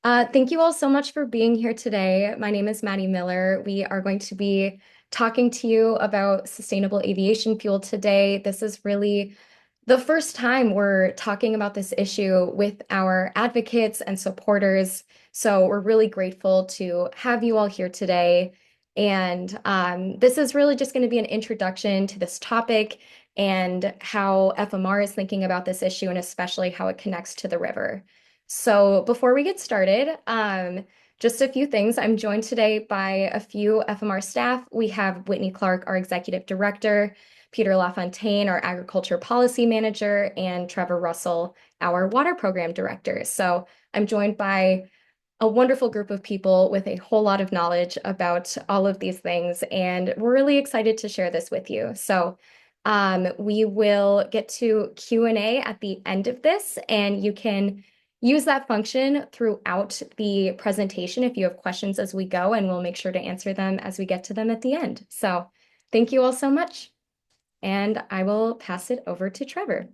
Thank you all so much for being here today. My name is Maddie Miller. We are going to be talking to you about sustainable aviation fuel today. This is really the first time we're talking about this issue with our advocates and supporters. So we're really grateful to have you all here today. And this is really just going to be an introduction to this topic and how FMR is thinking about this issue and especially how it connects to the river. So before we get started, just a few things. I'm joined today by a few FMR staff. We have Whitney Clark, our executive director, Peter LaFontaine, our agriculture policy manager, and Trevor Russell, our water program director. So I'm joined by a wonderful group of people with a whole lot of knowledge about all of these things, and we're really excited to share this with you. So we will get to Q&A at the end of this, and you can use that function throughout the presentation if you have questions as we go, and we'll make sure to answer them as we get to them at the end. So thank you all so much, and I will pass it over to Trevor.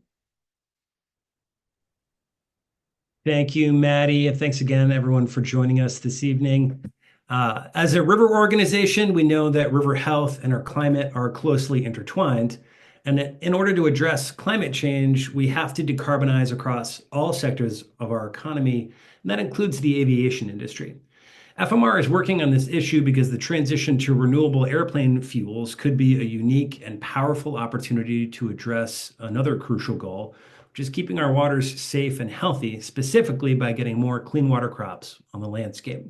Thank you, Maddie, and thanks again, everyone, for joining us this evening. As a river organization, we know that river health and our climate are closely intertwined. And in order to address climate change, we have to decarbonize across all sectors of our economy, and that includes the aviation industry. FMR is working on this issue because the transition to renewable airplane fuels could be a unique and powerful opportunity to address another crucial goal, which is keeping our waters safe and healthy, specifically by getting more clean water crops on the landscape.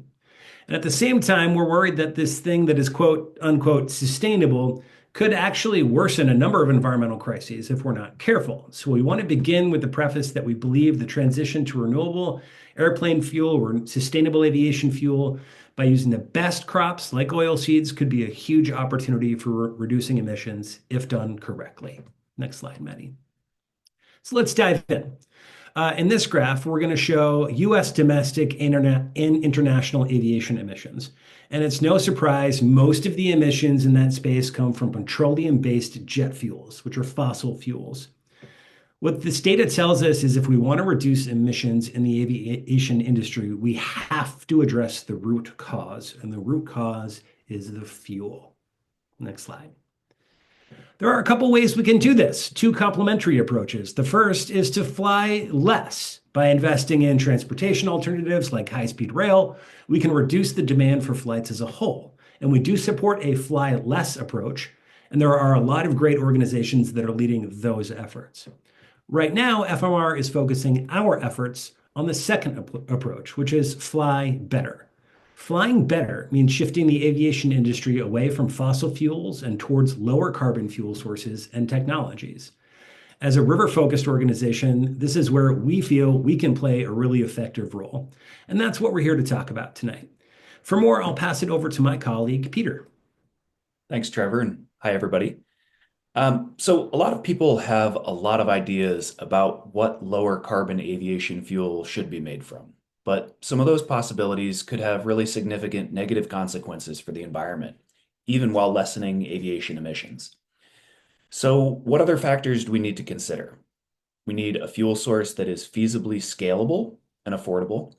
And at the same time, we're worried that this thing that is quote unquote sustainable could actually worsen a number of environmental crises if we're not careful. So we want to begin with the preface that we believe the transition to renewable airplane fuel or sustainable aviation fuel by using the best crops like oil seeds could be a huge opportunity for reducing emissions if done correctly. Next slide, Maddie. So let's dive in. In this graph, we're going to show U.S. domestic and international aviation emissions. And it's no surprise, most of the emissions in that space come from petroleum-based jet fuels, which are fossil fuels. What this data tells us is if we want to reduce emissions in the aviation industry, we have to address the root cause, and the root cause is the fuel. Next slide. There are a couple ways we can do this, two complementary approaches. The first is to fly less. By investing in transportation alternatives like high-speed rail, we can reduce the demand for flights as a whole. And we do support a fly less approach, and there are a lot of great organizations that are leading those efforts. Right now, FMR is focusing our efforts on the second approach, which is fly better. Flying better means shifting the aviation industry away from fossil fuels and towards lower carbon fuel sources and technologies. As a river-focused organization, this is where we feel we can play a really effective role. And that's what we're here to talk about tonight. For more, I'll pass it over to my colleague, Peter. Thanks, Trevor, and hi, everybody. So a lot of people have a lot of ideas about what lower carbon aviation fuel should be made from. But some of those possibilities could have really significant negative consequences for the environment, even while lessening aviation emissions. So what other factors do we need to consider? We need a fuel source that is feasibly scalable and affordable.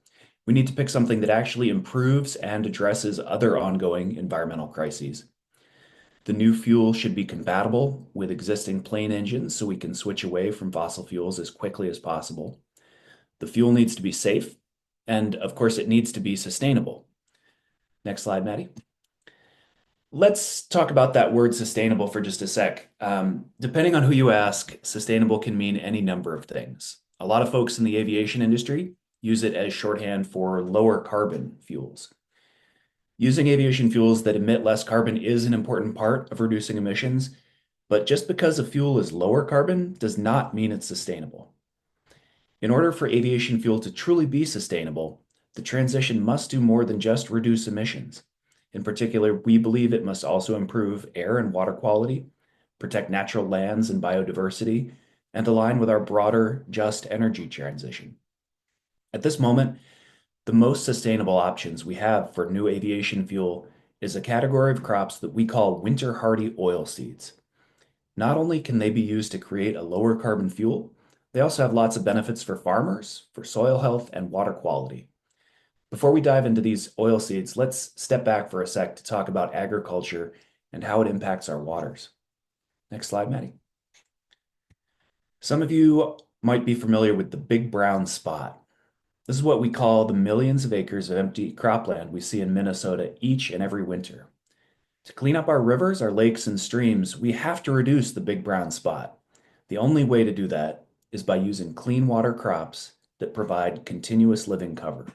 We need to pick something that actually improves and addresses other ongoing environmental crises. The new fuel should be compatible with existing plane engines so we can switch away from fossil fuels as quickly as possible. The fuel needs to be safe, and of course, it needs to be sustainable. Next slide, Maddie. Let's talk about that word sustainable for just a sec. Depending on who you ask, sustainable can mean any number of things. A lot of folks in the aviation industry use it as shorthand for lower carbon fuels. Using aviation fuels that emit less carbon is an important part of reducing emissions, but just because a fuel is lower carbon does not mean it's sustainable. In order for aviation fuel to truly be sustainable, the transition must do more than just reduce emissions. In particular, we believe it must also improve air and water quality, protect natural lands and biodiversity, and align with our broader just energy transition. At this moment, the most sustainable options we have for new aviation fuel is a category of crops that we call winter hardy oil seeds. Not only can they be used to create a lower carbon fuel, they also have lots of benefits for farmers, for soil health, and water quality. Before we dive into these oil seeds, let's step back for a sec to talk about agriculture and how it impacts our waters. Next slide, Maddie. Some of you might be familiar with the big brown spot. This is what we call the millions of acres of empty cropland we see in Minnesota each and every winter. To clean up our rivers, our lakes, and streams, we have to reduce the big brown spot. The only way to do that is by using clean water crops that provide continuous living cover.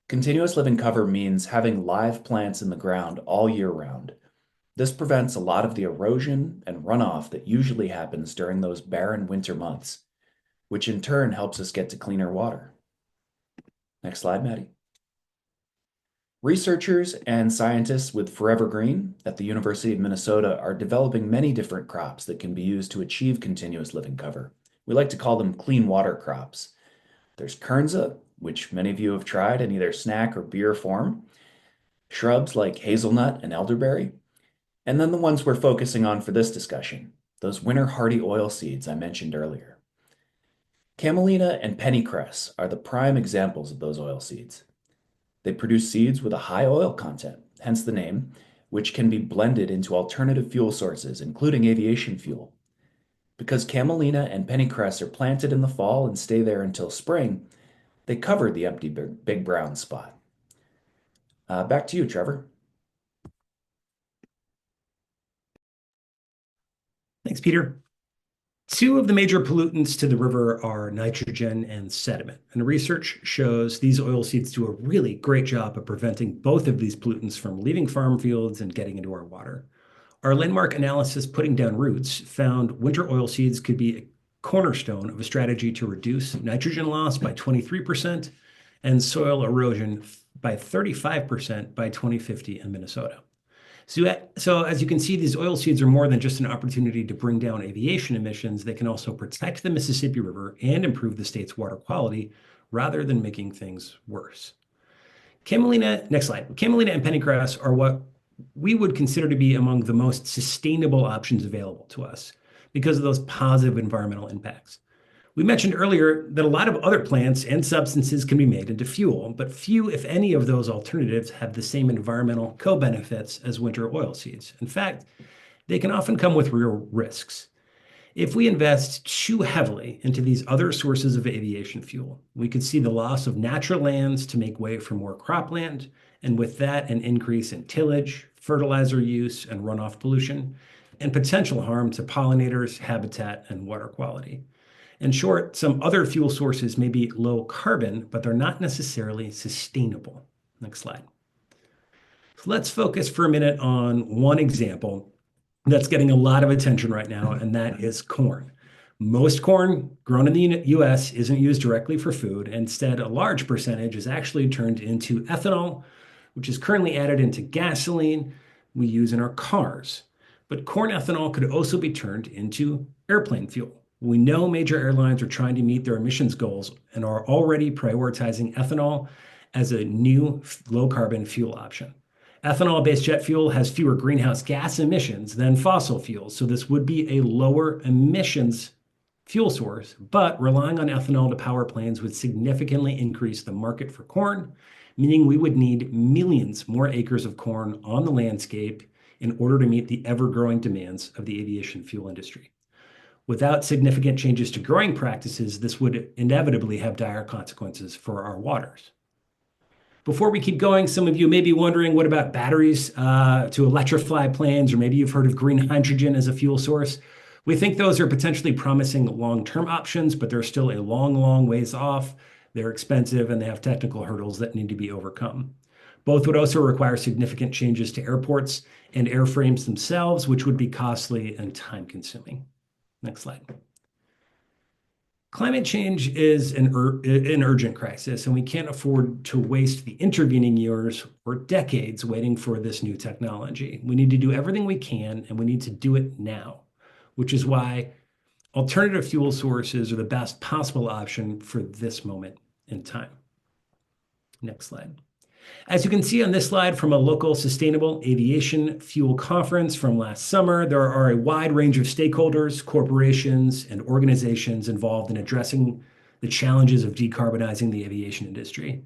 Continuous living cover means having live plants in the ground all year round. This prevents a lot of the erosion and runoff that usually happens during those barren winter months, which in turn helps us get to cleaner water. Next slide, Maddie. Researchers and scientists with Forever Green at the University of Minnesota are developing many different crops that can be used to achieve continuous living cover. We like to call them clean water crops. There's Kernza, which many of you have tried in either snack or beer form, shrubs like hazelnut and elderberry, and then the ones we're focusing on for this discussion, those winter hardy oil seeds I mentioned earlier. Camelina and pennycress are the prime examples of those oil seeds. They produce seeds with a high oil content, hence the name, which can be blended into alternative fuel sources, including aviation fuel. Because camelina and pennycress are planted in the fall and stay there until spring, they cover the empty big brown spot. Back to you, Trevor. Thanks, Peter. Two of the major pollutants to the river are nitrogen and sediment, and research shows these oil seeds do a really great job of preventing both of these pollutants from leaving farm fields and getting into our water. Our landmark analysis, Putting Down Roots, found winter oil seeds could be a cornerstone of a strategy to reduce nitrogen loss by 23% and soil erosion by 35% by 2050 in Minnesota. So as you can see, these oil seeds are more than just an opportunity to bring down aviation emissions. They can also protect the Mississippi River and improve the state's water quality rather than making things worse. Camelina, next slide. Camelina and pennygrass are what we would consider to be among the most sustainable options available to us because of those positive environmental impacts. We mentioned earlier that a lot of other plants and substances can be made into fuel, but few, if any, of those alternatives have the same environmental co-benefits as winter oil seeds. In fact, they can often come with real risks. If we invest too heavily into these other sources of aviation fuel, we could see the loss of natural lands to make way for more cropland, and with that, an increase in tillage, fertilizer use, and runoff pollution, and potential harm to pollinators, habitat, and water quality. In short, some other fuel sources may be low carbon, but they're not necessarily sustainable. Next slide. So let's focus for a minute on one example that's getting a lot of attention right now, and that is corn. Most corn grown in the US isn't used directly for food. Instead, a large percentage is actually turned into ethanol, which is currently added into gasoline we use in our cars. But corn ethanol could also be turned into airplane fuel. We know major airlines are trying to meet their emissions goals and are already prioritizing ethanol as a new low-carbon fuel option. Ethanol-based jet fuel has fewer greenhouse gas emissions than fossil fuels, so this would be a lower emissions fuel source, but relying on ethanol to power planes would significantly increase the market for corn, meaning we would need millions more acres of corn on the landscape in order to meet the ever-growing demands of the aviation fuel industry. Without significant changes to growing practices, this would inevitably have dire consequences for our waters. Before we keep going, some of you may be wondering, what about batteries to electrify planes, or maybe you've heard of green hydrogen as a fuel source. We think those are potentially promising long-term options, but they're still a long, long ways off. They're expensive and they have technical hurdles that need to be overcome. Both would also require significant changes to airports and airframes themselves, which would be costly and time-consuming. Next slide. Climate change is an urgent crisis, and we can't afford to waste the intervening years or decades waiting for this new technology. We need to do everything we can, and we need to do it now, which is why alternative fuel sources are the best possible option for this moment in time. Next slide. As you can see on this slide from a local sustainable aviation fuel conference from last summer, there are a wide range of stakeholders, corporations, and organizations involved in addressing the challenges of decarbonizing the aviation industry.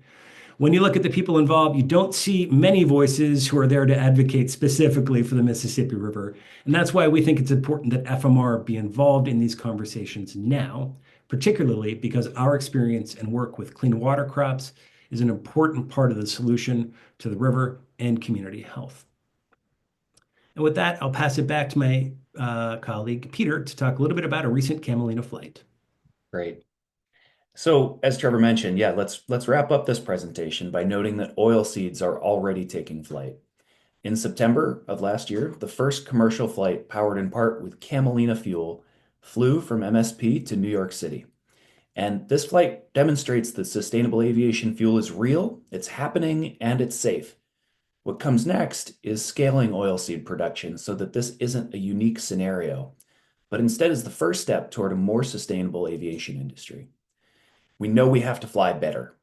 When you look at the people involved, you don't see many voices who are there to advocate specifically for the Mississippi River. And that's why we think it's important that FMR be involved in these conversations now, particularly because our experience and work with clean water crops is an important part of the solution to the river and community health. And with that, I'll pass it back to my colleague Peter to talk a little bit about a recent Camelina flight. Great. So, as Trevor mentioned, yeah, let's wrap up this presentation by noting that oil seeds are already taking flight. In September of last year, the first commercial flight powered in part with Camelina fuel flew from MSP to New York City. And this flight demonstrates that sustainable aviation fuel is real, it's happening, and it's safe. What comes next is scaling oilseed production so that this isn't a unique scenario, but instead is the first step toward a more sustainable aviation industry. We know we have to fly better.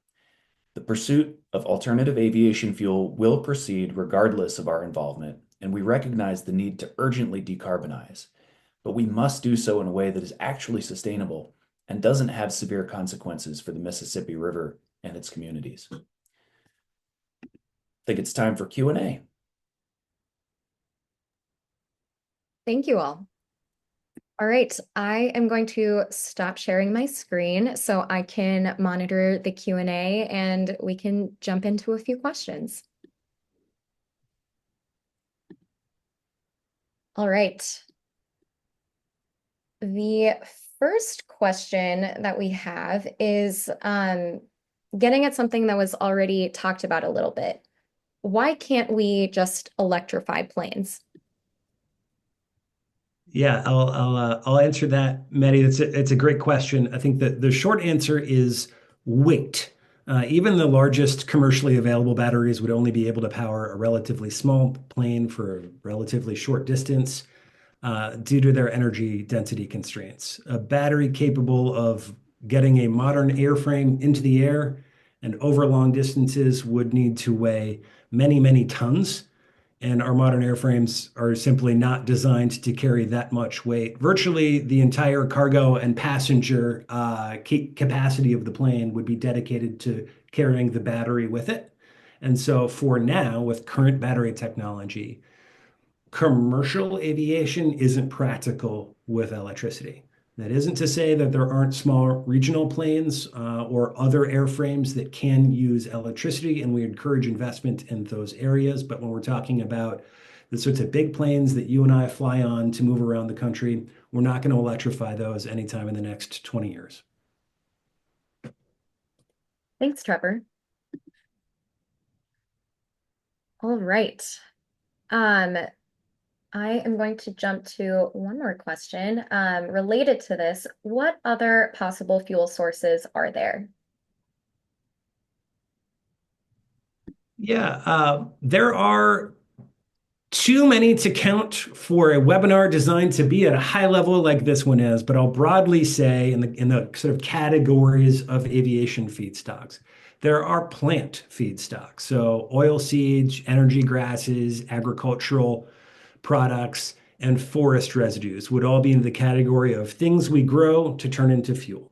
The pursuit of alternative aviation fuel will proceed regardless of our involvement, and we recognize the need to urgently decarbonize. But we must do so in a way that is actually sustainable and doesn't have severe consequences for the Mississippi River and its communities. I think it's time for Q&A. Thank you all. All right, I am going to stop sharing my screen so I can monitor the Q&A and we can jump into a few questions. All right. The first question that we have is getting at something that was already talked about a little bit. Why can't we just electrify planes? Yeah, I'll answer that, Maddie. It's a great question. I think that the short answer is weight. Even the largest commercially available batteries would only be able to power a relatively small plane for a relatively short distance due to their energy density constraints. A battery capable of getting a modern airframe into the air and over long distances would need to weigh many, many tons, and our modern airframes are simply not designed to carry that much weight. Virtually the entire cargo and passenger capacity of the plane would be dedicated to carrying the battery with it. And so for now, with current battery technology, commercial aviation isn't practical with electricity. That isn't to say that there aren't small regional planes or other airframes that can use electricity, and we encourage investment in those areas. But when we're talking about the sorts of big planes that you and I fly on to move around the country, we're not going to electrify those anytime in the next 20 years. Thanks, Trevor. All right. Um, I am going to jump to one more question related to this. What other possible fuel sources are there? Yeah, there are too many to count for a webinar designed to be at a high level like this one is, but I'll broadly say in the sort of categories of aviation feedstocks, there are plant feedstocks. So oil seeds, energy grasses, agricultural products, and forest residues would all be in the category of things we grow to turn into fuel.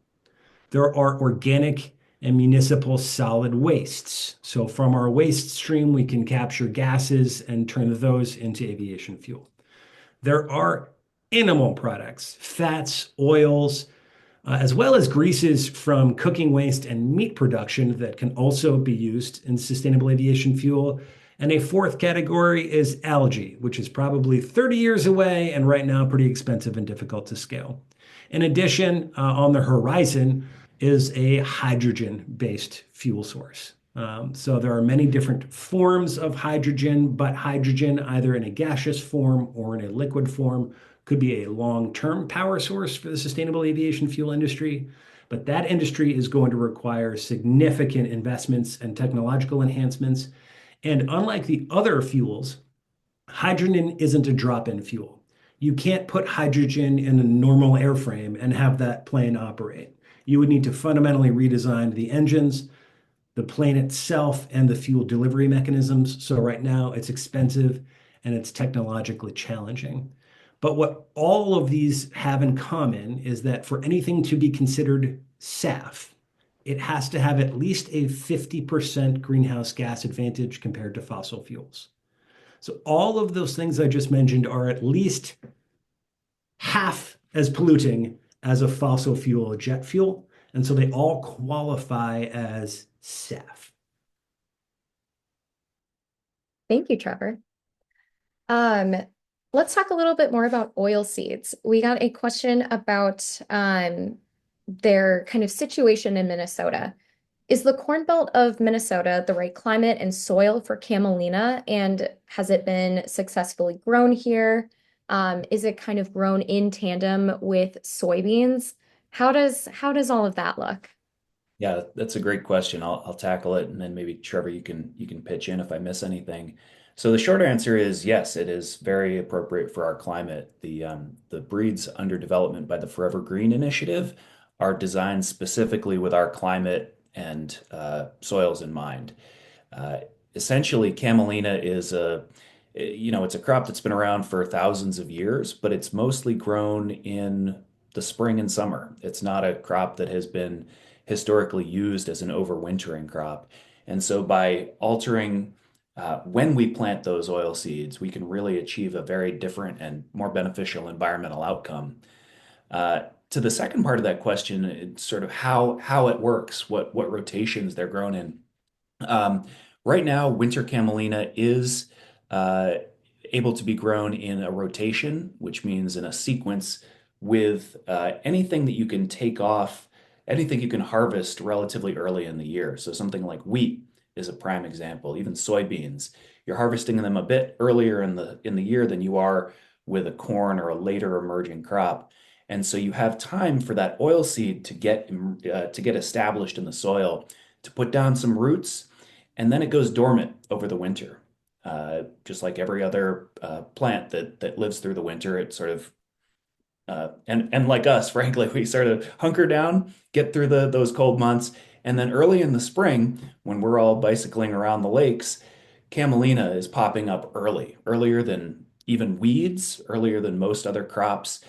There are organic and municipal solid wastes. So from our waste stream, we can capture gases and turn those into aviation fuel. There are animal products, fats, oils, as well as greases from cooking waste and meat production that can also be used in sustainable aviation fuel. And a fourth category is algae, which is probably 30 years away and right now pretty expensive and difficult to scale. In addition, on the horizon is a hydrogen-based fuel source. So there are many different forms of hydrogen, but hydrogen, either in a gaseous form or in a liquid form, could be a long-term power source for the sustainable aviation fuel industry. But that industry is going to require significant investments and technological enhancements. And unlike the other fuels, hydrogen isn't a drop-in fuel. You can't put hydrogen in a normal airframe and have that plane operate. You would need to fundamentally redesign the engines, the plane itself, and the fuel delivery mechanisms. So right now it's expensive and it's technologically challenging. But what all of these have in common is that for anything to be considered SAF, it has to have at least a 50% greenhouse gas advantage compared to fossil fuels. So all of those things I just mentioned are at least half as polluting as a fossil fuel jet fuel. And so they all qualify as SAF. Thank you, Trevor. Um, let's talk a little bit more about oil seeds. We got a question about their kind of situation in Minnesota. Is the Corn Belt of Minnesota the right climate and soil for camelina? And has it been successfully grown here? Is it kind of grown in tandem with soybeans? How does all of that look? Yeah, that's a great question. I'll tackle it, and then maybe Trevor, you can pitch in if I miss anything. So the short answer is yes, it is very appropriate for our climate. The breeds under development by the Forever Green Initiative are designed specifically with our climate and soils in mind. Uh, Essentially, camelina is it's a crop that's been around for thousands of years, but it's mostly grown in the spring and summer. It's not a crop that has been historically used as an overwintering crop. And so by altering when we plant those oil seeds, we can really achieve a very different and more beneficial environmental outcome. To the second part of that question, it's sort of how it works, what rotations they're grown in. Um, right now, winter camelina is uh, able to be grown in a rotation, which means in a sequence with anything that you can take off, anything you can harvest relatively early in the year. So something like wheat is a prime example, even soybeans. You're harvesting them a bit earlier in the year than you are with a corn or a later emerging crop. And so you have time for that oil seed to get established in the soil, to put down some roots, and then it goes dormant over the winter. Just like every other plant that lives through the winter, it sort of and like us, frankly, we sort of hunker down, get through those cold months, and then early in the spring, when we're all bicycling around the lakes, camelina is popping up earlier than even weeds, earlier than most other crops,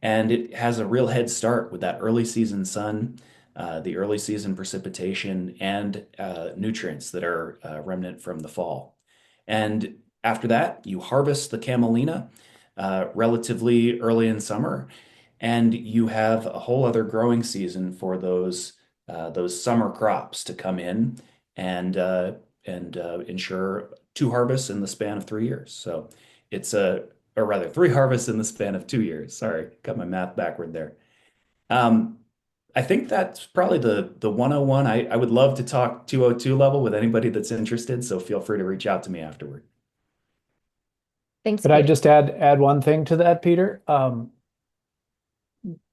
and it has a real head start with that early season sun, the early season precipitation, and nutrients that are remnant from the fall. And after that, you harvest the camelina relatively early in summer, and you have a whole other growing season for those summer crops to come in and ensure two harvests in the span of 3 years. So it's or rather, three harvests in the span of 2 years. Sorry, got my math backward there. Um, I think that's probably the 101. I would love to talk 202 level with anybody that's interested, so feel free to reach out to me afterward. Thanks, Could I Peter. just add one thing to that, Peter?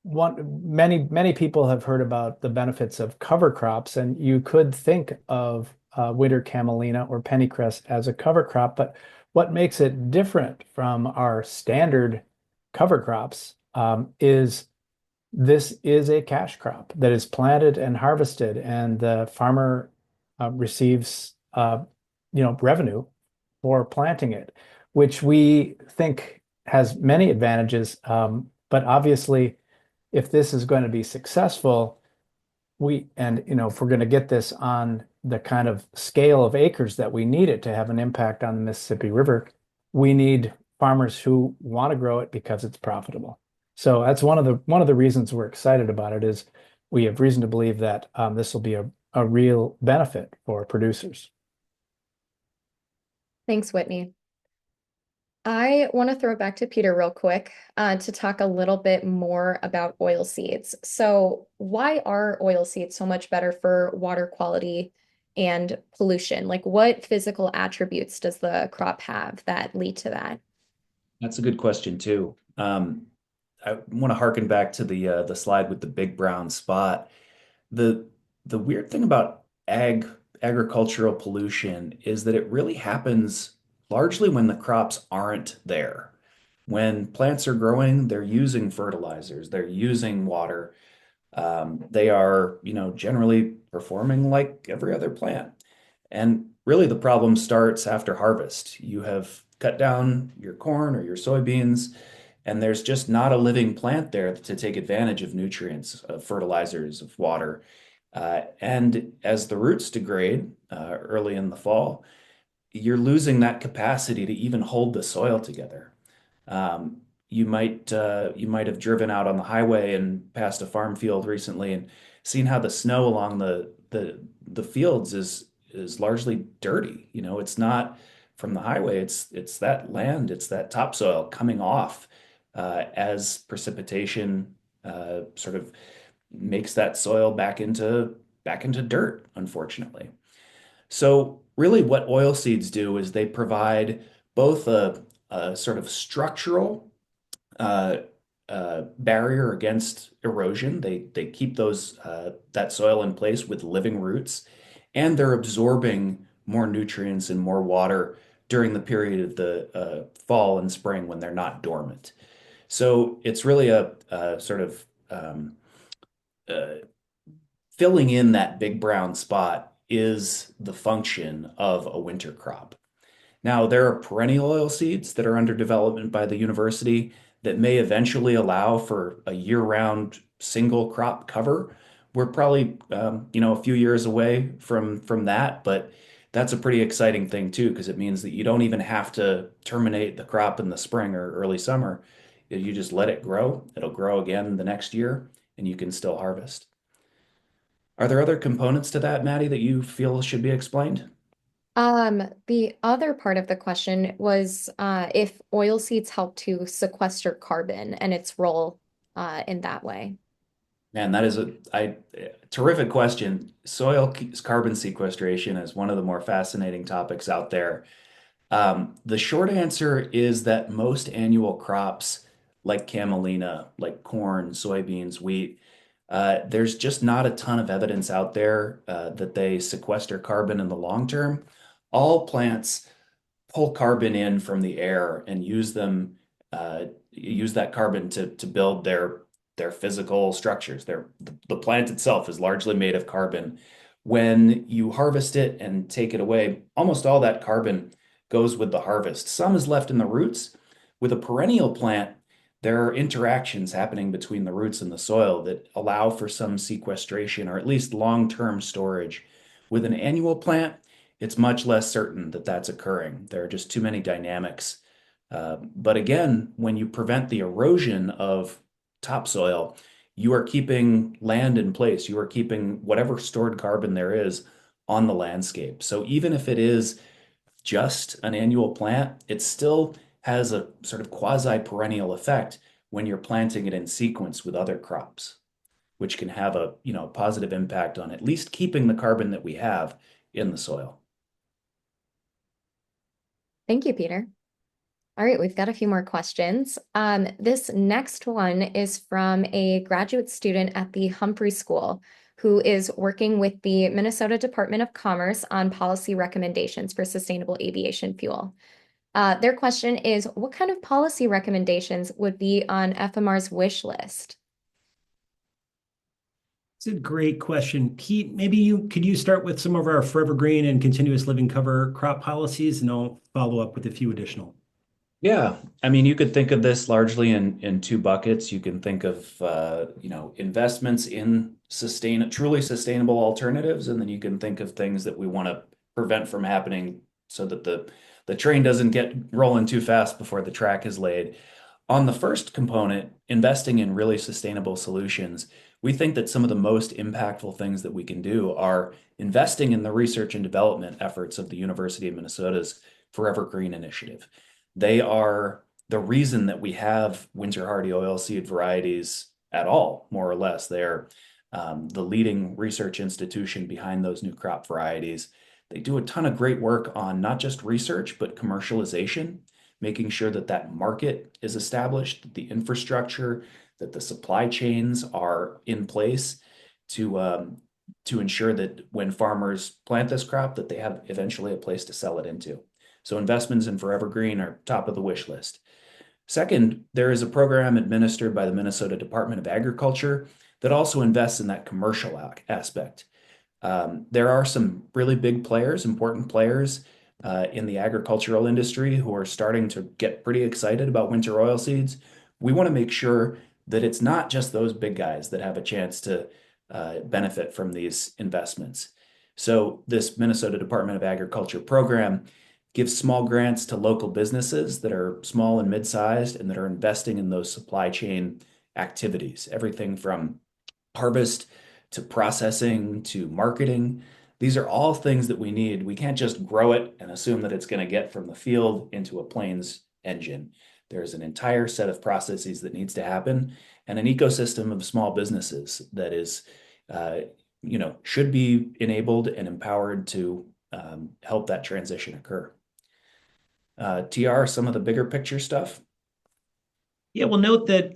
Many people have heard about the benefits of cover crops, and you could think of winter camelina or pennycress as a cover crop. But what makes it different from our standard cover crops is this is a cash crop that is planted and harvested, and the farmer receives revenue for planting it, which we think has many advantages. But obviously, if this is going to be successful, if we're going to get this on the kind of scale of acres that we need it to have an impact on the Mississippi River, we need farmers who want to grow it because it's profitable. So that's one of the reasons we're excited about it is we have reason to believe that this will be a real benefit for producers. Thanks, Whitney. I want to throw it back to Peter real quick to talk a little bit more about oil seeds. So, why are oil seeds so much better for water quality and pollution? Like, what physical attributes does the crop have that lead to that? That's a good question too. I want to harken back to the slide with the big brown spot. The the weird thing about agricultural pollution is that it really happens largely when the crops aren't there. When plants are growing, they're using fertilizers, they're using water. They are, generally performing like every other plant. And really, the problem starts after harvest. You have cut down your corn or your soybeans, and there's just not a living plant there to take advantage of nutrients, of fertilizers, of water. And as the roots degrade early in the fall, you're losing that capacity to even hold the soil together. You might have driven out on the highway and past a farm field recently and seen how the snow along the fields is largely dirty. You know, it's not from the highway, it's that land, it's that topsoil coming off as precipitation sort of makes that soil back into dirt, unfortunately. So really what oil seeds do is they provide both a sort of structural uh, barrier against erosion. They keep those that soil in place with living roots, and they're absorbing more nutrients and more water during the period of the fall and spring when they're not dormant. So it's really a sort of uh, filling in that big brown spot is the function of a winter crop. Now, there are perennial oil seeds that are under development by the university that may eventually allow for a year-round single crop cover. We're probably, a few years away from that, but that's a pretty exciting thing too, because it means that you don't even have to terminate the crop in the spring or early summer. You just let it grow. It'll grow again the next year, and you can still harvest. Are there other components to that, Maddie, that you feel should be explained? The other part of the question was if oil seeds help to sequester carbon and its role in that way. Man, that is a terrific question. Carbon sequestration is one of the more fascinating topics out there. The short answer is that most annual crops, like camelina, like corn, soybeans, wheat, there's just not a ton of evidence out there that they sequester carbon in the long term. All plants pull carbon in from the air and use that carbon to build their physical structures. The plant itself is largely made of carbon. When you harvest it and take it away, almost all that carbon goes with the harvest. Some is left in the roots. With a perennial plant, there are interactions happening between the roots and the soil that allow for some sequestration or at least long-term storage. With an annual plant, it's much less certain that that's occurring. There are just too many dynamics. But again, when you prevent the erosion of topsoil, you are keeping land in place. You are keeping whatever stored carbon there is on the landscape. So even if it is just an annual plant, it still has a sort of quasi-perennial effect when you're planting it in sequence with other crops, which can have a, positive impact on at least keeping the carbon that we have in the soil. Thank you, Peter. All right, we've got a few more questions. This next one is from a graduate student at the Humphrey School who is working with the Minnesota Department of Commerce on policy recommendations for sustainable aviation fuel. Their question is, what kind of policy recommendations would be on FMR's wish list? It's a great question. Pete, maybe you start with some of our forever green and continuous living cover crop policies, and I'll follow up with a few additional. Yeah, I mean, you could think of this largely in two buckets. You can think of investments in truly sustainable alternatives, and then you can think of things that we want to prevent from happening so that the train doesn't get rolling too fast before the track is laid. On the first component, investing in really sustainable solutions, we think that some of the most impactful things that we can do are investing in the research and development efforts of the University of Minnesota's Forever Green initiative. They are the reason that we have winter hardy oilseed varieties at all, more or less. They're the leading research institution behind those new crop varieties. They do a ton of great work on not just research, but commercialization, making sure that that market is established, that the infrastructure, that the supply chains are in place to ensure that when farmers plant this crop, that they have eventually a place to sell it into. So investments in Forever Green are top of the wish list. Second, there is a program administered by the Minnesota Department of Agriculture that also invests in that commercial aspect. There are some really big players, important players in the agricultural industry who are starting to get pretty excited about winter oilseeds. We want to make sure that it's not just those big guys that have a chance to benefit from these investments. So this Minnesota Department of Agriculture program gives small grants to local businesses that are small and mid-sized and that are investing in those supply chain activities, everything from harvest to processing to marketing. These are all things that we need. We can't just grow it and assume that it's going to get from the field into a plane's engine. There's an entire set of processes that needs to happen and an ecosystem of small businesses that is, uh, should be enabled and empowered to help that transition occur. TR, some of the bigger picture stuff. Yeah, we'll note that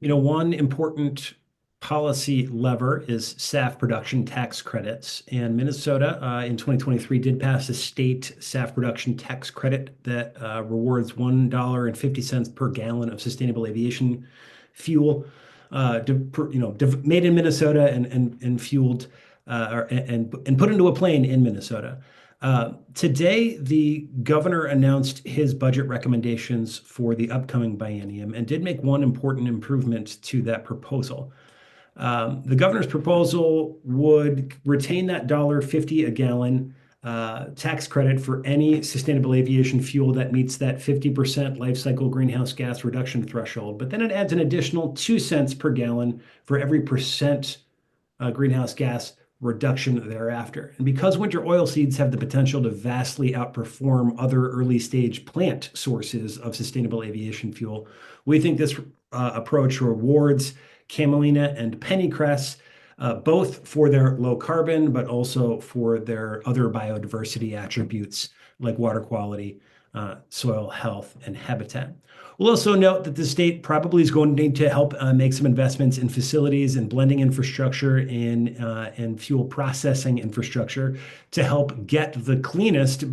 one important policy lever is SAF production tax credits, and Minnesota in 2023 did pass a state SAF production tax credit that rewards $1.50 per gallon of sustainable aviation fuel, made in Minnesota and fueled and put into a plane in Minnesota. Today, the governor announced his budget recommendations for the upcoming biennium and did make one important improvement to that proposal. The governor's proposal would retain that $1.50 a gallon tax credit for any sustainable aviation fuel that meets that 50% life cycle greenhouse gas reduction threshold. But then it adds an additional 2 cents per gallon for every percent greenhouse gas reduction thereafter. And because winter oil seeds have the potential to vastly outperform other early stage plant sources of sustainable aviation fuel, we think this approach rewards camelina and pennycress, both for their low carbon, but also for their other biodiversity attributes like water quality, soil health, and habitat. We'll also note that the state probably is going to need to help make some investments in facilities and blending infrastructure and fuel processing infrastructure to help get the cleanest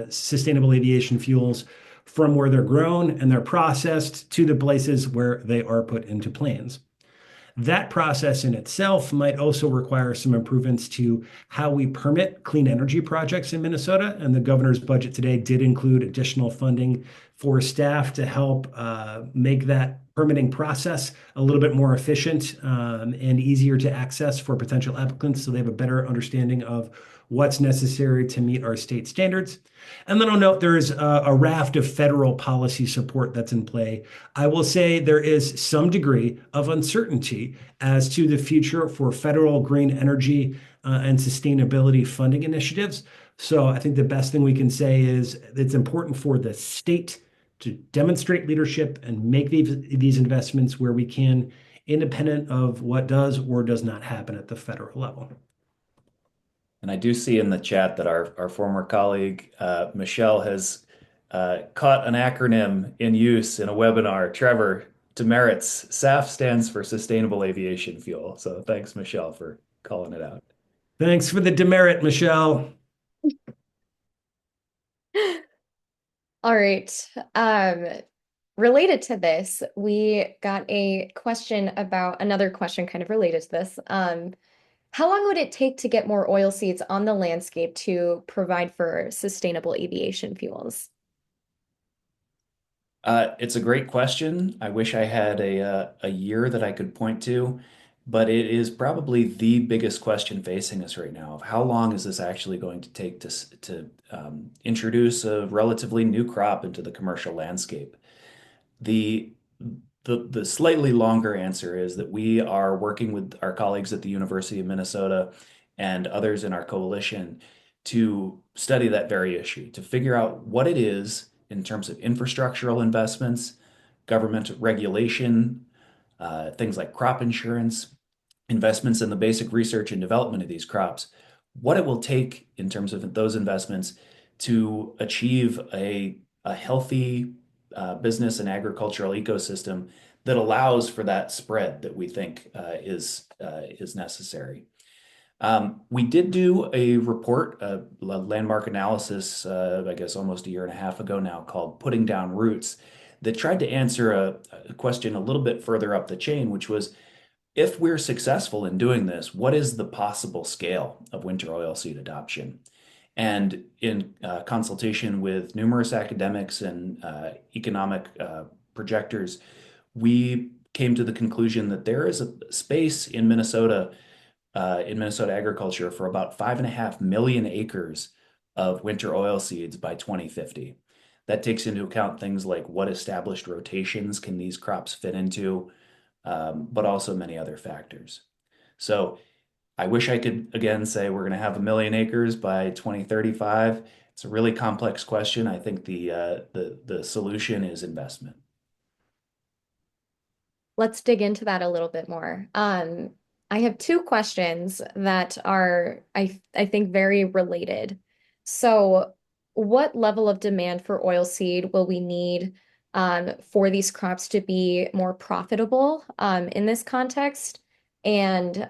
sustainable aviation fuels from where they're grown and they're processed to the places where they are put into planes. That process in itself might also require some improvements to how we permit clean energy projects in Minnesota. And the governor's budget today did include additional funding for staff to help make that permitting process a little bit more efficient and easier to access for potential applicants so they have a better understanding of what's necessary to meet our state standards. And then I'll note there's a raft of federal policy support that's in play. I will say there is some degree of uncertainty as to the future for federal green energy and sustainability funding initiatives. So I think the best thing we can say is it's important for the state to demonstrate leadership and make these investments where we can, independent of what does or does not happen at the federal level. And I do see in the chat that our former colleague, Michelle, has caught an acronym in use in a webinar. Trevor, demerits. SAF stands for Sustainable Aviation Fuel. So thanks, Michelle, for calling it out. Thanks for the demerit, Michelle. All right. Related to this, we got a question about another question kind of related to this. How long would it take to get more oil seeds on the landscape to provide for sustainable aviation fuels? It's a great question. I wish I had a year that I could point to, but it is probably the biggest question facing us right now of how long is this actually going to take to introduce a relatively new crop into the commercial landscape? The the slightly longer answer is that we are working with our colleagues at the University of Minnesota and others in our coalition to study that very issue, to figure out what it is in terms of infrastructural investments, government regulation, things like crop insurance, investments in the basic research and development of these crops, what it will take in terms of those investments to achieve a healthy business and agricultural ecosystem that allows for that spread that we think is necessary. We did do a report, a landmark analysis, I guess almost a year and a half ago now, called Putting Down Roots, that tried to answer a question a little bit further up the chain, which was, if we're successful in doing this, what is the possible scale of winter oilseed adoption? And in consultation with numerous academics and economic projectors, we came to the conclusion that there is a space in Minnesota in Minnesota agriculture for about 5.5 million acres of winter oil seeds by 2050. That takes into account things like what established rotations can these crops fit into, but also many other factors. So I wish I could again say we're going to have 1 million acres by 2035. It's a really complex question. I think the solution is investment. Let's dig into that a little bit more. I have two questions that are, I think, very related. So, what level of demand for oilseed will we need for these crops to be more profitable in this context? And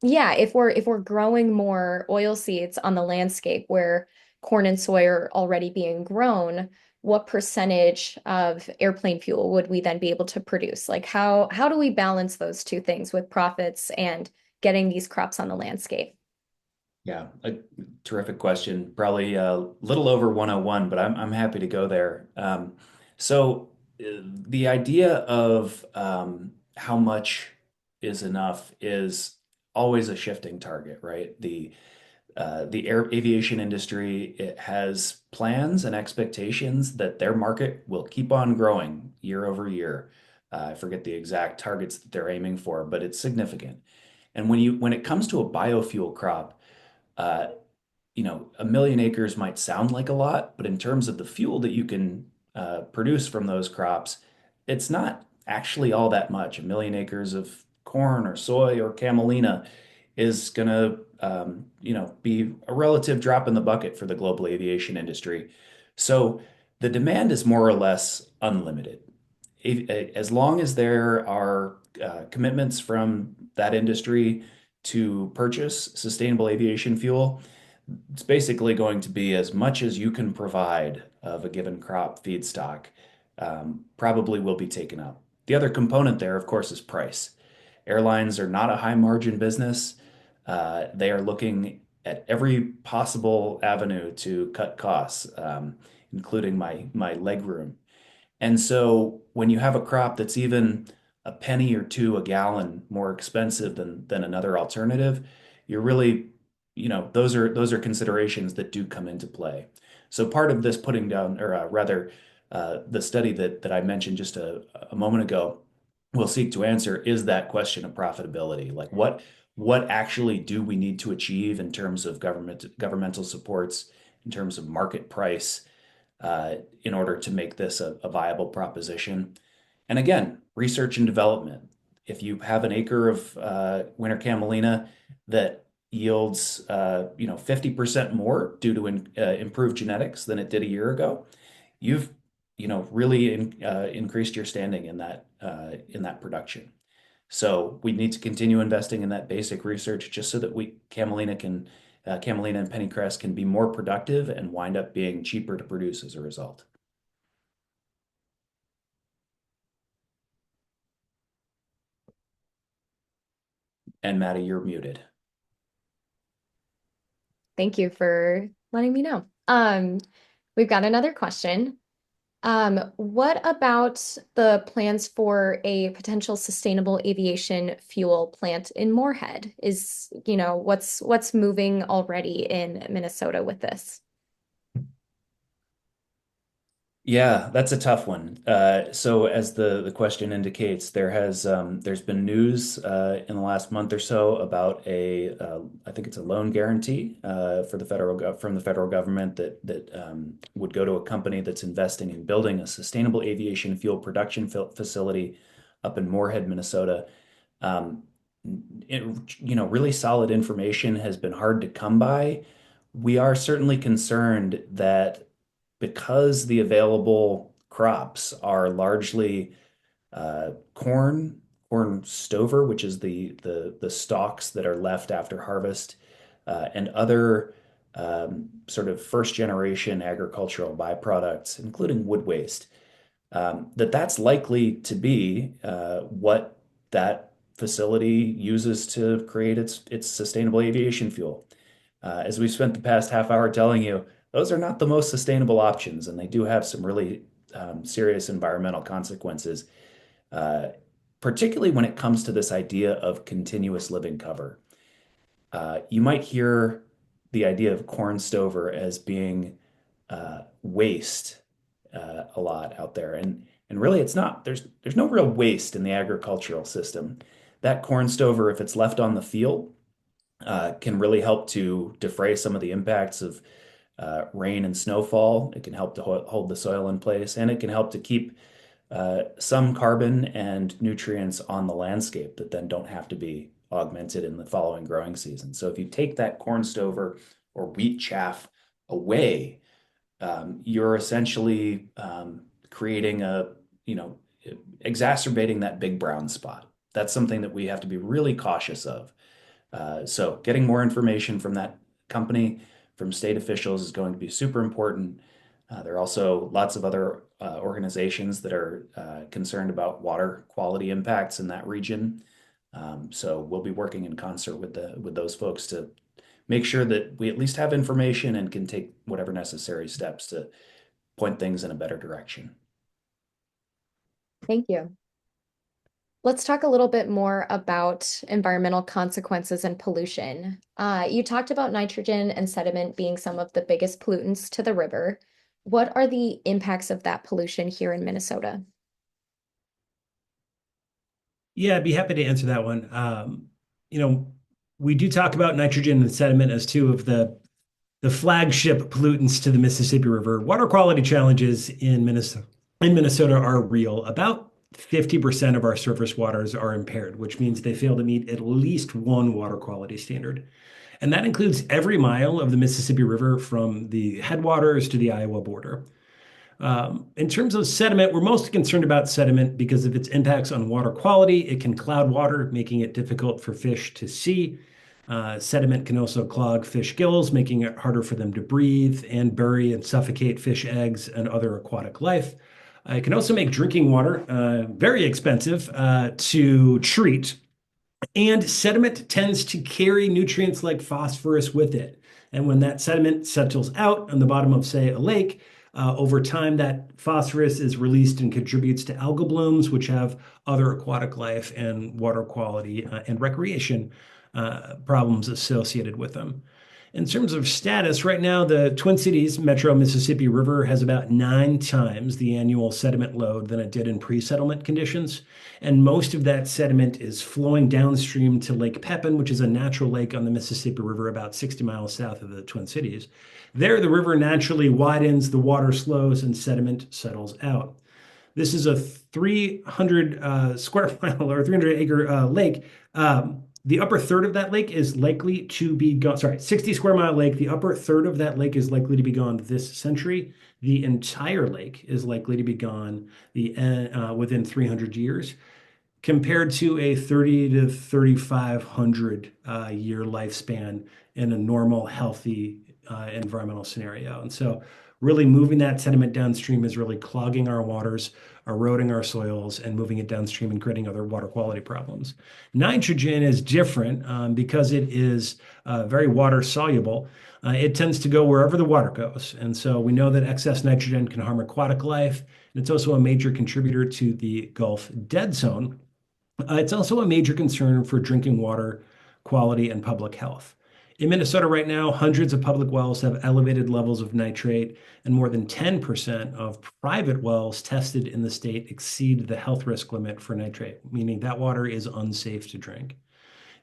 yeah, if we're growing more oil seeds on the landscape where corn and soy are already being grown, what percentage of airplane fuel would we then be able to produce? Like how do we balance those two things with profits and getting these crops on the landscape? Yeah, a terrific question. Probably a little over 101, but I'm happy to go there. So the idea of how much is enough is always a shifting target, right? The air aviation industry, it has plans and expectations that their market will keep on growing year over year. I forget the exact targets that they're aiming for, but it's significant. And when it comes to a biofuel crop, uh, 1 million acres might sound like a lot, but in terms of the fuel that you can produce from those crops, it's not actually all that much. 1 million acres of corn or soy or camelina is going to, be a relative drop in the bucket for the global aviation industry. So the demand is more or less unlimited. As long as there are commitments from that industry to purchase sustainable aviation fuel, it's basically going to be as much as you can provide of a given crop feedstock, probably will be taken up. The other component there, of course, is price. Airlines are not a high margin business. They are looking at every possible avenue to cut costs, including my leg room. And so when you have a crop that's even a penny or two a gallon more expensive than another alternative, you're really, those are considerations that do come into play. So part of this putting down, or rather, the study that I mentioned just a moment ago will seek to answer is that question of profitability. Like what actually do we need to achieve in terms of governmental supports, in terms of market price, in order to make this a viable proposition. And again, research and development. If you have an acre of winter camelina that yields 50% more due to improved genetics than it did a year ago, you've really increased your standing in that production. So we need to continue investing in that basic research just so that Camelina and pennycress can be more productive and wind up being cheaper to produce as a result. And Maddie, you're muted. Thank you for letting me know. We've got another question. What about the plans for a potential sustainable aviation fuel plant in Moorhead? What's moving already in Minnesota with this? Yeah, that's a tough one. So as the question indicates, there's been news in the last month or so about I think it's a loan guarantee for from the federal government that would go to a company that's investing in building a sustainable aviation fuel production facility up in Moorhead, Minnesota. Um, really solid information has been hard to come by. We are certainly concerned that because the available crops are largely corn stover, which is the stalks that are left after harvest, and other sort of first generation agricultural byproducts, including wood waste, that's likely to be what that facility uses to create its sustainable aviation fuel. As we've spent the past half hour telling you, those are not the most sustainable options, and they do have some really serious environmental consequences. Uh, particularly when it comes to this idea of continuous living cover. You might hear the idea of corn stover as being waste a lot out there, and really it's not. There's no real waste in the agricultural system. That corn stover, if it's left on the field, can really help to defray some of the impacts of rain and snowfall. It can help to hold the soil in place, and it can help to keep some carbon and nutrients on the landscape that then don't have to be augmented in the following growing season. So if you take that corn stover or wheat chaff away, you're essentially creating you know, exacerbating that big brown spot. That's something that we have to be really cautious of. So getting more information from that company, from state officials is going to be super important. There are also lots of other organizations that are concerned about water quality impacts in that region. So we'll be working in concert with those folks to make sure that we at least have information and can take whatever necessary steps to point things in a better direction. Thank you. Let's talk a little bit more about environmental consequences and pollution. You talked about nitrogen and sediment being some of the biggest pollutants to the river. What are the impacts of that pollution here in Minnesota? Yeah, I'd be happy to answer that one. You know, we do talk about nitrogen and sediment as two of the flagship pollutants to the Mississippi River. Water quality challenges in Minnesota are real. About 50% of our surface waters are impaired, which means they fail to meet at least one water quality standard. And that includes every mile of the Mississippi River from the headwaters to the Iowa border. In terms of sediment, we're most concerned about sediment because of its impacts on water quality. It can cloud water, making it difficult for fish to see. Sediment can also clog fish gills, making it harder for them to breathe and bury and suffocate fish eggs and other aquatic life. It can also make drinking water very expensive to treat, and sediment tends to carry nutrients like phosphorus with it. And when that sediment settles out on the bottom of, say, a lake, over time, that phosphorus is released and contributes to algal blooms, which have other aquatic life and water quality and recreation problems associated with them. In terms of status, right now, the Twin Cities Metro Mississippi River has about 9 times the annual sediment load than it did in pre-settlement conditions. And most of that sediment is flowing downstream to Lake Pepin, which is a natural lake on the Mississippi River about 60 miles south of the Twin Cities. There, the river naturally widens, the water slows, and sediment settles out. This is a 300 square mile or 300-acre lake. The upper third of that lake is likely to be gone. Sorry, 60 square mile lake. The upper third of that lake is likely to be gone this century. The entire lake is likely to be gone within 300 years, compared to a 30 to 3,500 year lifespan in a normal, healthy environmental scenario. And so, really moving that sediment downstream is really clogging our waters, eroding our soils, and moving it downstream and creating other water quality problems. Nitrogen is different because it is very water soluble. It tends to go wherever the water goes. And so we know that excess nitrogen can harm aquatic life. And it's also a major contributor to the Gulf dead zone. It's also a major concern for drinking water quality and public health. In Minnesota right now, hundreds of public wells have elevated levels of nitrate, and more than 10% of private wells tested in the state exceed the health risk limit for nitrate, meaning that water is unsafe to drink.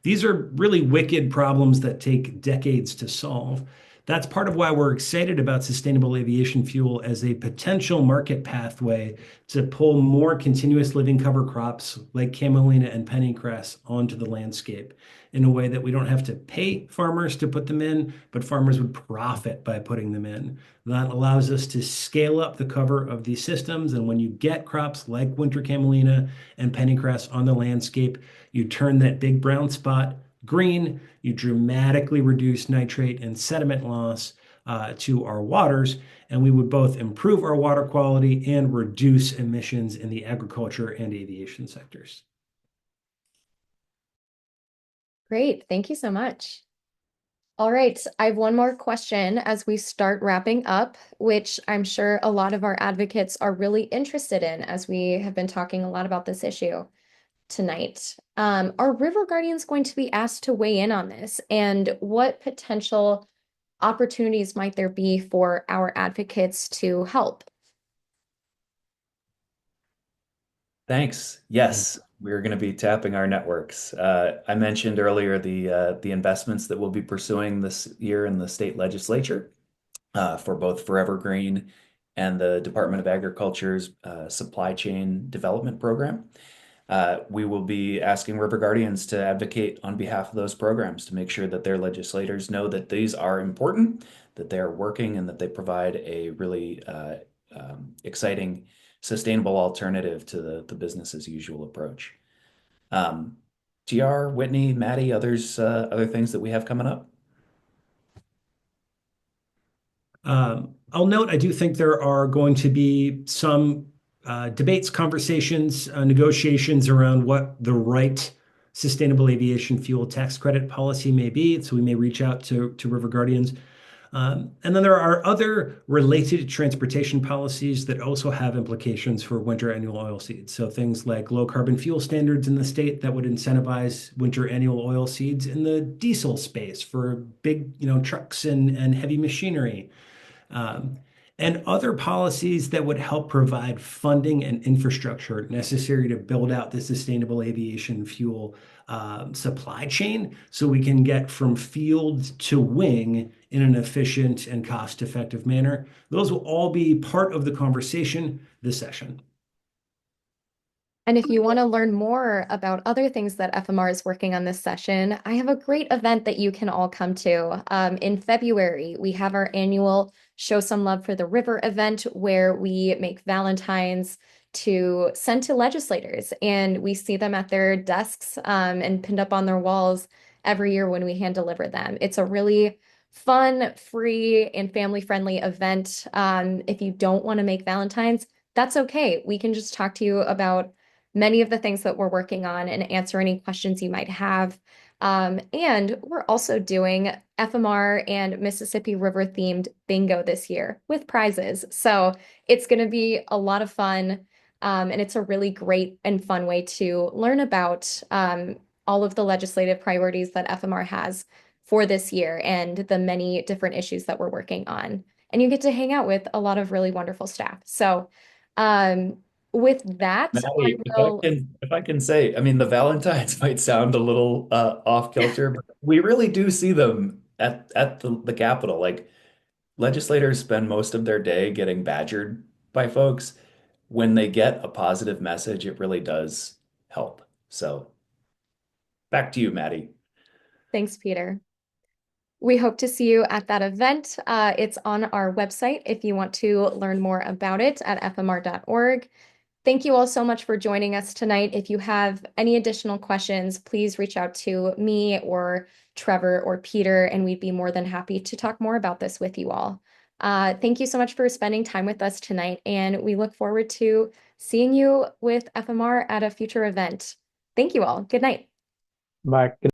These are really wicked problems that take decades to solve. That's part of why we're excited about sustainable aviation fuel as a potential market pathway to pull more continuous living cover crops like camelina and pennycress onto the landscape in a way that we don't have to pay farmers to put them in, but farmers would profit by putting them in. That allows us to scale up the cover of these systems. And when you get crops like winter camelina and pennycress on the landscape, you turn that big brown spot green, you dramatically reduce nitrate and sediment loss to our waters, and we would both improve our water quality and reduce emissions in the agriculture and aviation sectors. Great. Thank you so much. All right. I have one more question as we start wrapping up, which I'm sure a lot of our advocates are really interested in as we have been talking a lot about this issue. tonight. Are River Guardians going to be asked to weigh in on this? And what potential opportunities might there be for our advocates to help? Thanks. Yes, we're going to be tapping our networks. I mentioned earlier the investments that we'll be pursuing this year in the state legislature for both Forever Green and the Department of Agriculture's Supply Chain Development Program. We will be asking River Guardians to advocate on behalf of those programs to make sure that their legislators know that these are important, that they are working, and that they provide a really exciting, sustainable alternative to the business as usual approach. Um, TR, Whitney, Maddie, other things that we have coming up? I'll note, I do think there are going to be some debates, conversations, negotiations around what the right sustainable aviation fuel tax credit policy may be. So we may reach out to River Guardians. And then there are other related transportation policies that also have implications for winter annual oil seeds. So things like low carbon fuel standards in the state that would incentivize winter annual oil seeds in the diesel space for big, trucks and heavy machinery, um, and other policies that would help provide funding and infrastructure necessary to build out the sustainable aviation fuel supply chain so we can get from field to wing in an efficient and cost-effective manner. Those will all be part of the conversation this session. And if you want to learn more about other things that FMR is working on this session, I have a great event that you can all come to. In February, we have our annual Show Some Love for the River event where we make Valentines to send to legislators, and we see them at their desks and pinned up on their walls every year when we hand deliver them. It's a really fun, free, and family-friendly event. If you don't want to make Valentines, that's okay. We can just talk to you about many of the things that we're working on and answer any questions you might have. And we're also doing FMR and Mississippi River themed bingo this year with prizes. So it's going to be a lot of fun. And it's a really great and fun way to learn about all of the legislative priorities that FMR has for this year and the many different issues that we're working on. And you get to hang out with a lot of really wonderful staff. So, with that, I Maddie, will. if I can say, I mean, the Valentines might sound a little off kilter, but we really do see them at the Capitol. Like legislators spend most of their day getting badgered by folks. When they get a positive message, it really does help. So back to you, Maddie. Thanks, Peter. We hope to see you at that event. It's on our website if you want to learn more about it at fmr.org. Thank you all so much for joining us tonight. If you have any additional questions, please reach out to me or Trevor or Peter, and we'd be more than happy to talk more about this with you all. Thank you so much for spending time with us tonight, and we look forward to seeing you with FMR at a future event. Thank you all. Good night. Bye.